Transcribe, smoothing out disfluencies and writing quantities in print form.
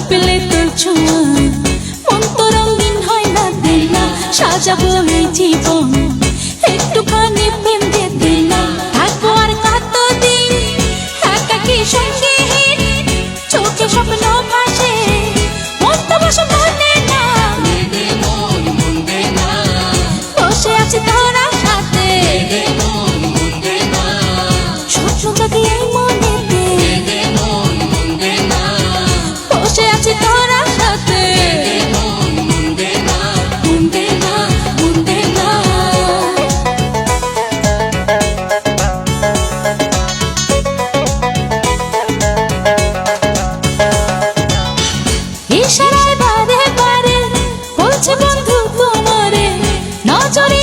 পেলে তোর ছোঁয়া মন তো রঙিন হয় না দিলা সাজাবো এই জীবন একটুখানি প্রেম দিয়ে দিলা থাকবো আর কতদিন একাকী সঙ্গীহীন চোখে স্বপ্ন ভাসে মন তো বসে মনে না বসে আছে তোরা সাথে স্বপ্ন জাগি এই মনেতে বসে আছে তোরা সাথে ইশারায় বারে বারে বলছে বন্ধু তোমারে নজরে